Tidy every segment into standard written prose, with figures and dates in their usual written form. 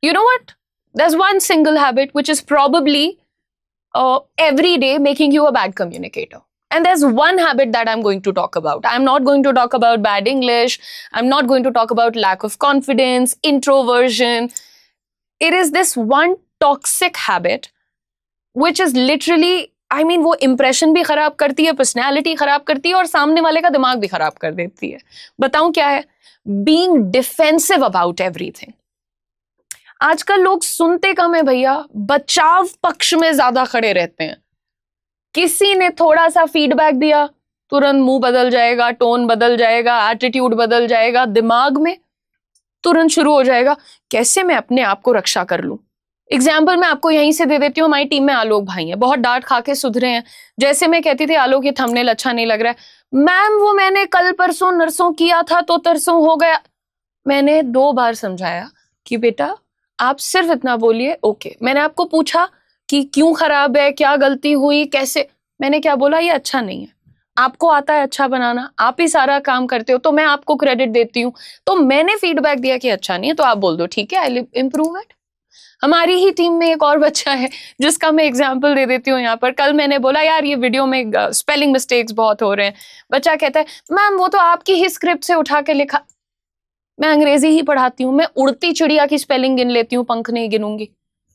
You know what? There's one single habit which is probably every day making you a bad communicator. And there's one habit that I'm going to talk about. I'm not going to talk about bad English. I'm not going to talk about lack of confidence, introversion. It is this one toxic habit which is literally, I mean, वो impression भी खराब करती है, personality खराब करती है और सामने वाले का दिमाग भी खराब कर देती है. बताऊं क्या है? Being defensive about everything. आजकल लोग सुनते कम है भैया, बचाव पक्ष में ज्यादा खड़े रहते हैं. किसी ने थोड़ा सा फीडबैक दिया, तुरंत मुंह बदल जाएगा, टोन बदल जाएगा, एटीट्यूड बदल जाएगा, दिमाग में तुरंत शुरू हो जाएगा कैसे मैं अपने आप को रक्षा कर लूं. एग्जाम्पल मैं आपको यहीं से दे देती हूँ. हमारी टीम में आलोक भाई हैं, बहुत डांट खा के सुधरे हैं. जैसे मैं कहती थी आलोक ये थंबनेल अच्छा नहीं लग रहा है, मैम वो मैंने कल परसों नरसों किया था तो तरसों हो गया. मैंने 2 बार समझाया कि बेटा आप सिर्फ इतना बोलिए ओके. मैंने आपको पूछा कि क्यों खराब है, क्या गलती हुई, कैसे. मैंने क्या बोला? ये अच्छा नहीं है. आपको आता है अच्छा बनाना, आप ही सारा काम करते हो, तो मैं आपको क्रेडिट देती हूँ. तो मैंने फीडबैक दिया कि अच्छा नहीं है, तो आप बोल दो ठीक है, आई विल इम्प्रूव इट. हमारी ही टीम में एक और बच्चा है जिसका मैं एग्जाम्पल दे देती हूँ यहाँ पर. कल मैंने बोला यार ये वीडियो में स्पेलिंग मिस्टेक्स बहुत हो रहे हैं. बच्चा कहता है मैम वो तो आपकी ही स्क्रिप्ट से उठा के लिखा. मैं अंग्रेजी ही पढ़ाती हूँ, मैं उड़ती चिड़िया की स्पेलिंग गिन लेती हूँ, पंख नहीं गिनूंगी,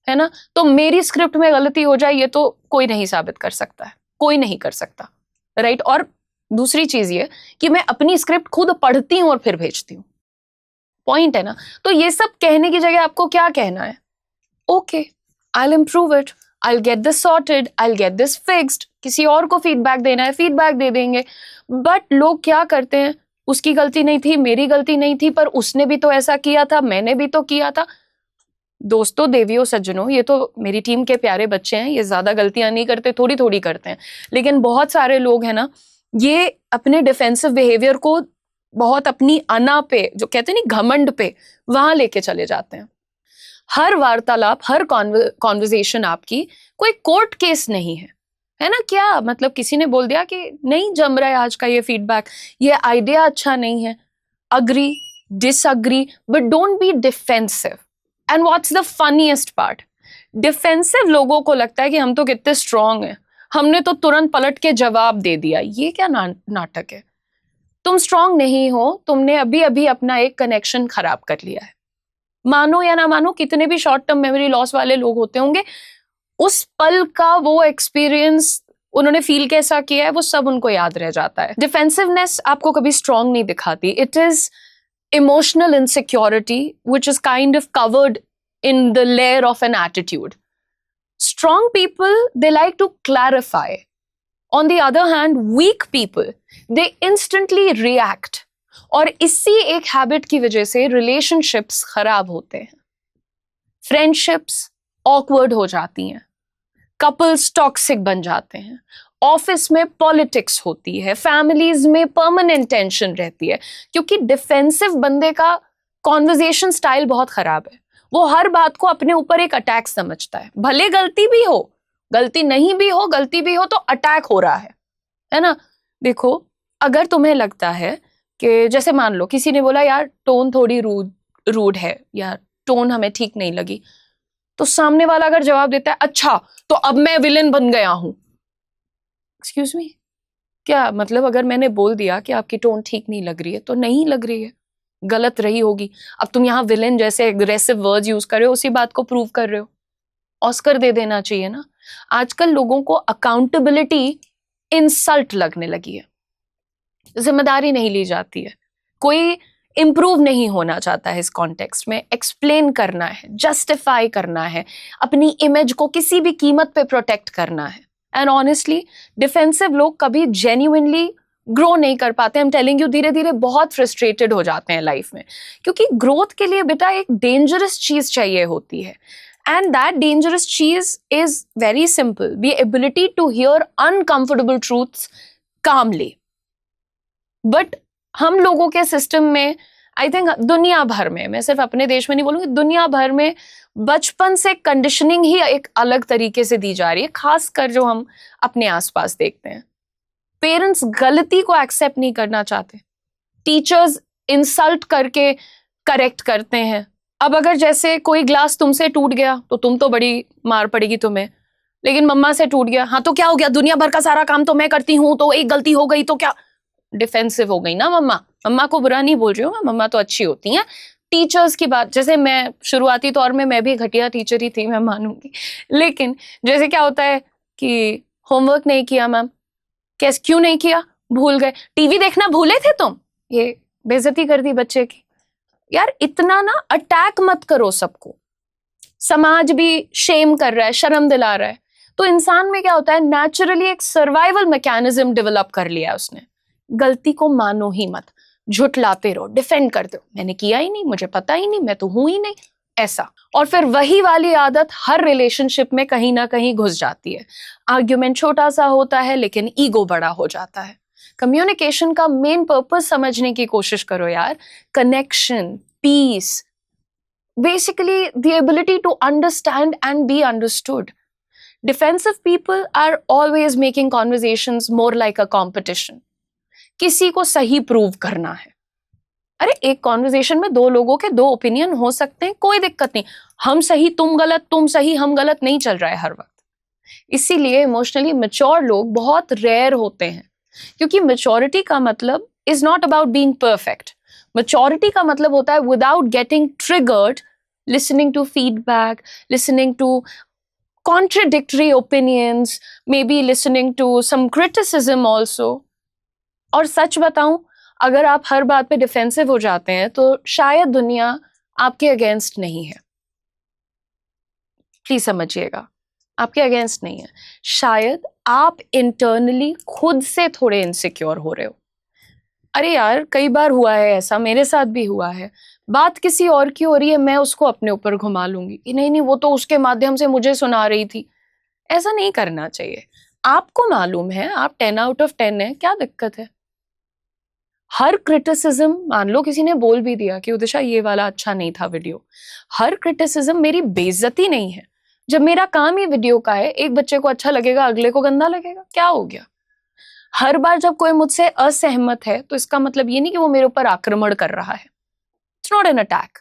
है ना. तो मेरी स्क्रिप्ट में गलती हो जाए ये तो कोई नहीं साबित कर सकता है, कोई नहीं कर सकता, राइट. और दूसरी चीज ये कि मैं अपनी स्क्रिप्ट खुद पढ़ती हूँ और फिर भेजती हूँ. पॉइंट है ना. तो ये सब कहने की जगह आपको क्या कहना है? Okay, I'll improve it, I'll get this sorted, I'll get this fixed. किसी और को फीडबैक देना है, फीडबैक दे देंगे. बट लोग क्या करते हैं, उसकी गलती नहीं थी, मेरी गलती नहीं थी, पर उसने भी तो ऐसा किया था, मैंने भी तो किया था. दोस्तों, देवियों, सज्जनों, ये तो मेरी टीम के प्यारे बच्चे हैं, ये ज्यादा गलतियां नहीं करते, थोड़ी थोड़ी करते हैं. लेकिन बहुत सारे लोग हैं ना, ये अपने डिफेंसिव बिहेवियर को बहुत अपनी अना पे, जो कहते हैं नहीं घमंड पे, वहां लेके चले जाते हैं. हर वार्तालाप, हर कॉन्वर्जेशन आपकी कोई कोर्ट केस नहीं है, है ना. क्या मतलब किसी ने बोल दिया कि नहीं जम रहा है आज का ये फीडबैक, ये आइडिया अच्छा नहीं है, agree disagree, but don't be defensive. And what's the funniest part, defensive लोगों को लगता है कि हम तो कितने स्ट्रांग हैं, हमने तो तुरंत पलट के जवाब दे दिया. ये क्या नाटक है. तुम स्ट्रांग नहीं हो, तुमने अभी अभी अपना एक कनेक्शन खराब कर लिया है. मानो या ना मानो, कितने भी शॉर्ट टर्म मेमोरी लॉस वाले लोग होते होंगे, उस पल का वो एक्सपीरियंस, उन्होंने फील कैसा किया है, वो सब उनको याद रह जाता है. डिफेंसिवनेस आपको कभी स्ट्रांग नहीं दिखाती. It is emotional insecurity which is kind of covered in the layer of an attitude. Strong people, they like to clarify. On the other hand, weak people, they instantly react. और इसी एक habit की वजह से relationships खराब होते हैं, friendships awkward हो जाती हैं, कपल्स टॉक्सिक बन जाते हैं, ऑफिस में पॉलिटिक्स होती है, फैमिलीज में परमानेंट टेंशन रहती है, क्योंकि डिफेंसिव बंदे का कॉन्वर्जेशन स्टाइल बहुत खराब है. वो हर बात को अपने ऊपर एक अटैक समझता है, भले गलती भी हो, गलती नहीं भी हो, गलती भी हो तो अटैक हो रहा है ना. देखो, अगर तुम्हें लगता है कि जैसे मान लो किसी ने बोला यार टोन थोड़ी रूड है, या टोन हमें ठीक नहीं लगी, तो सामने वाला अगर जवाब देता है अच्छा तो अब मैं विलेन बन गया हूं. एक्सक्यूज मी, क्या मतलब अगर मैंने बोल दिया कि आपकी टोन ठीक नहीं लग रही है तो नहीं लग रही है, गलत रही होगी. अब तुम यहाँ विलेन जैसे एग्रेसिव वर्ड्स यूज कर रहे हो, उसी बात को प्रूव कर रहे हो. ऑस्कर दे देना चाहिए ना. आजकल लोगों को अकाउंटेबिलिटी इंसल्ट लगने लगी है, जिम्मेदारी नहीं ली जाती है, कोई इंप्रूव नहीं होना चाहता है इस कॉन्टेक्स्ट में. एक्सप्लेन करना है, जस्टिफाई करना है, अपनी इमेज को किसी भी कीमत पे प्रोटेक्ट करना है. एंड ऑनेस्टली डिफेंसिव लोग कभी जेन्युइनली ग्रो नहीं कर पाते. आई एम टेलिंग यू, धीरे धीरे बहुत फ्रस्ट्रेटेड हो जाते हैं लाइफ में, क्योंकि ग्रोथ के लिए बेटा एक डेंजरस चीज चाहिए होती है. एंड दैट डेंजरस चीज is very simple, the ability to hear uncomfortable truths calmly. But हम लोगों के सिस्टम में, आई थिंक दुनिया भर में, मैं सिर्फ अपने देश में नहीं बोलूंगी, दुनिया भर में बचपन से कंडीशनिंग ही एक अलग तरीके से दी जा रही है, खासकर जो हम अपने आसपास देखते हैं. पेरेंट्स गलती को एक्सेप्ट नहीं करना चाहते, टीचर्स इंसल्ट करके करेक्ट करते हैं, अब अगर जैसे कोई ग्लास तुमसे टूट गया तो तुम तो बड़ी मार पड़ेगी तुम्हें, लेकिन मम्मा से टूट गया, हाँ तो क्या हो गया, दुनिया भर का सारा काम तो मैं करती हूँ, तो एक गलती हो गई तो क्या, डिफेंसिव हो गई ना मम्मा। मम्मा को बुरा नहीं बोल रही हूँ, मम्मा तो अच्छी होती हैं। टीचर्स की बात, जैसे मैं शुरुआती तौर में मैं भी घटिया टीचर ही थी, मैं मानूंगी, लेकिन जैसे क्या होता है कि होमवर्क नहीं किया मैम, कैसे क्यों नहीं किया, भूल गए, टीवी देखना भूले थे तुम, ये बेइज्जती कर दी बच्चे की। यार इतना ना अटैक मत करो सबको, समाज भी शेम कर रहा है, शर्म दिला रहा है, तो इंसान में क्या होता है, नेचुरली एक सर्वाइवल मैकेनिज्म डेवलप कर लिया उसने। गलती को मानो ही मत, झुठलाते रहो, डिफेंड करते हो, मैंने किया ही नहीं, मुझे पता ही नहीं, मैं तो हूं ही नहीं, ऐसा। और फिर वही वाली आदत हर रिलेशनशिप में कहीं ना कहीं घुस जाती है। आर्ग्यूमेंट छोटा सा होता है लेकिन ईगो बड़ा हो जाता है। कम्युनिकेशन का मेन पर्पस समझने की कोशिश करो यार, connection, peace, basically the ability to understand and be understood. Defensive people are always making conversations more like a competition. किसी को सही प्रूव करना है। अरे एक कॉन्वर्जेशन में दो लोगों के दो ओपिनियन हो सकते हैं, कोई दिक्कत नहीं, हम सही तुम गलत, तुम सही हम गलत नहीं चल रहा है हर वक्त। इसीलिए इमोशनली मैच्योर लोग बहुत रेयर होते हैं, क्योंकि मैच्योरिटी का मतलब is not about being perfect. Maturity का मतलब होता है without getting triggered, listening to feedback, listening to contradictory opinions, maybe listening to some criticism also. और सच बताऊं, अगर आप हर बात पे डिफेंसिव हो जाते हैं तो शायद दुनिया आपके अगेंस्ट नहीं है। प्लीज समझिएगा, आपके अगेंस्ट नहीं है, शायद आप इंटरनली खुद से थोड़े इनसिक्योर हो रहे हो। अरे यार कई बार हुआ है ऐसा, मेरे साथ भी हुआ है, बात किसी और की हो रही है, मैं उसको अपने ऊपर घुमा लूंगी कि नहीं नहीं वो तो उसके माध्यम से मुझे सुना रही थी। ऐसा नहीं करना चाहिए। आपको मालूम है आप 10 आउट ऑफ 10 है, क्या दिक्कत है। हर क्रिटिसिज्म, मान लो किसी ने बोल भी दिया कि उदिशा ये वाला अच्छा नहीं था वीडियो, हर क्रिटिसिज्म मेरी बेइज्जती नहीं है। जब मेरा काम ही वीडियो का है, एक बच्चे को अच्छा लगेगा, अगले को गंदा लगेगा, क्या हो गया। हर बार जब कोई मुझसे असहमत है तो इसका मतलब ये नहीं कि वो मेरे ऊपर आक्रमण कर रहा है, इट्स नॉट एन अटैक।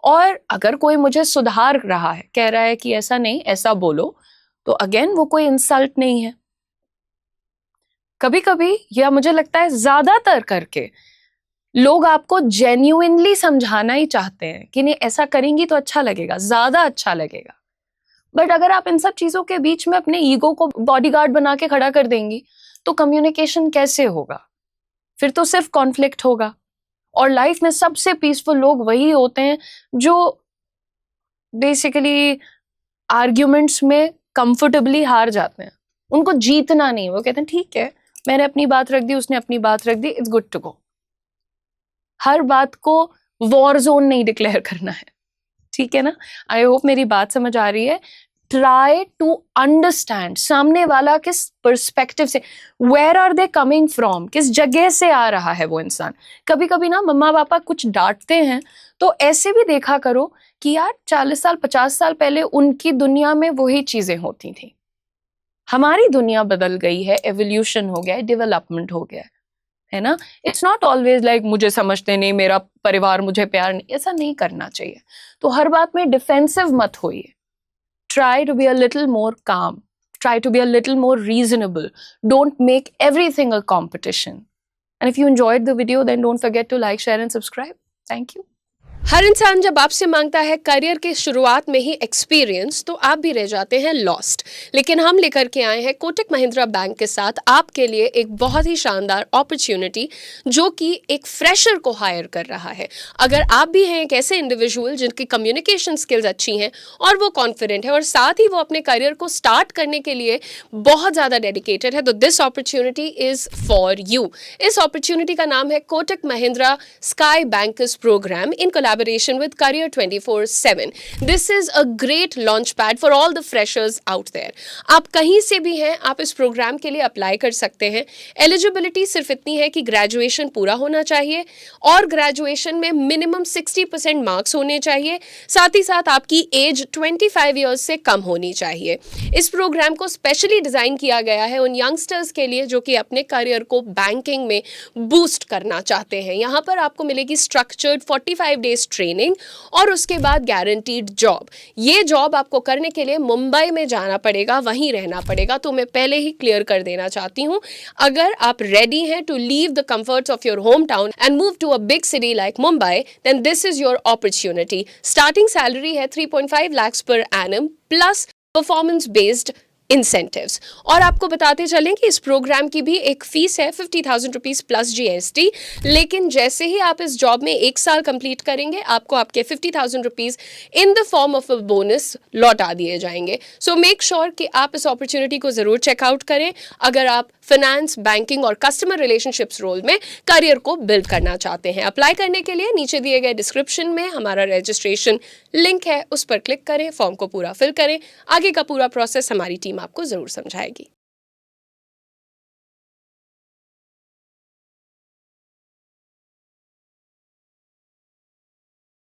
और अगर कोई मुझे सुधार रहा है, कह रहा है कि ऐसा नहीं ऐसा बोलो, तो अगेन वो कोई इंसल्ट नहीं है। कभी कभी, या मुझे लगता है ज्यादातर करके, लोग आपको जेन्युइनली समझाना ही चाहते हैं कि नहीं ऐसा करेंगी तो अच्छा लगेगा, ज्यादा अच्छा लगेगा। बट अगर आप इन सब चीजों के बीच में अपने ईगो को बॉडीगार्ड बना के खड़ा कर देंगी तो कम्युनिकेशन कैसे होगा, फिर तो सिर्फ कॉन्फ्लिक्ट होगा। और लाइफ में सबसे पीसफुल लोग वही होते हैं जो बेसिकली आर्ग्यूमेंट्स में कंफर्टेबली हार जाते हैं। उनको जीतना नहीं, वो कहते हैं ठीक है मैंने अपनी बात रख दी, उसने अपनी बात रख दी, इट्स गुड टू गो। हर बात को वॉर जोन नहीं डिक्लेयर करना है, ठीक है ना। आई होप मेरी बात समझ आ रही है। ट्राई टू अंडरस्टैंड सामने वाला किस पर्सपेक्टिव से, where are they coming from, किस जगह से आ रहा है वो इंसान। कभी कभी ना मम्मा पापा कुछ डांटते हैं तो ऐसे भी देखा करो कि यार 40 साल 50 साल पहले उनकी दुनिया में वही चीजें होती थी, हमारी दुनिया बदल गई है, एवोल्यूशन हो गया है, डेवलपमेंट हो गया है ना। इट्स नॉट ऑलवेज लाइक मुझे समझते नहीं, मेरा परिवार मुझे प्यार नहीं, ऐसा नहीं करना चाहिए। तो हर बात में डिफेंसिव मत होइए। Try to be a little more calm. Try to be a little more reasonable. Don't make everything a competition. And if you enjoyed the video, then don't forget to like, share and subscribe. Thank you. हर इंसान जब आपसे मांगता है career के शुरुआत में ही experience, तो आप भी रह जाते हैं लॉस्ट। लेकिन हम लेकर के आए हैं कोटक महिंद्रा बैंक के साथ आपके लिए एक बहुत ही शानदार अपॉर्चुनिटी, जो कि एक फ्रेशर को हायर कर रहा है। अगर आप भी हैं एक ऐसे इंडिविजुअल जिनकी कम्युनिकेशन स्किल्स अच्छी हैं और वो कॉन्फिडेंट है और साथ ही वो अपने करियर को स्टार्ट करने के लिए बहुत ज़्यादा डेडिकेटेड है, तो this opportunity is for you. इस अपॉर्चुनिटी का नाम है Kotak Mahindra sky bankers programme in collaboration with Career 24/7. This is a great launch pad for all the freshers out there. आप कहीं से भी हैं, आप इस प्रोग्राम के लिए अप्लाई कर सकते हैं। एलिजिबिलिटी सिर्फ इतनी है कि ग्रेजुएशन पूरा होना चाहिए और ग्रेजुएशन में मिनिमम 60% मार्क्स होने चाहिए। साथ ही साथ आपकी एज 25 ईयर्स से कम होनी चाहिए। इस प्रोग्राम को स्पेशली डिज़ाइन किया गया है उन यंगस्टर्स के लिए जो कि अपने करियर को बैंकिंग में बूस्ट करना चाहते हैं। यहाँ पर आपको मिलेगी स्ट्रक्चर्ड 45 डेज इयर्स ट्रेनिंग और उसके बाद गारंटीड जॉब। ये जॉब आपको करने के लिए मुंबई में जाना पड़ेगा, वहीं रहना पड़ेगा। तो मैं पहले ही क्लियर कर देना चाहती हूँ, अगर आप रेडी हैं to leave the comforts of your home town and move to a big city like Mumbai, then this is your opportunity. Starting salary है 3.5 lakhs per annum plus performance based incentives. और आपको बताते चलें कि इस प्रोग्राम की भी एक फीस है 50,000 रुपीज प्लस GST। लेकिन जैसे ही आप इस जॉब में 1 साल कंप्लीट करेंगे, आपको आपके 50,000 rupees in the form of a bonus लौटा दिए जाएंगे। सो मेक श्योर कि आप इस अपॉर्चुनिटी को जरूर चेकआउट करें अगर आप फाइनेंस, बैंकिंग और कस्टमर रिलेशनशिप्स रोल में करियर को बिल्ड करना चाहते हैं। अप्लाई करने के लिए नीचे दिए गए डिस्क्रिप्शन में हमारा रजिस्ट्रेशन लिंक है, उस पर क्लिक करें, फॉर्म को पूरा फिल करें। आगे का पूरा प्रोसेस हमारी टीम आपको जरूर समझाएगी।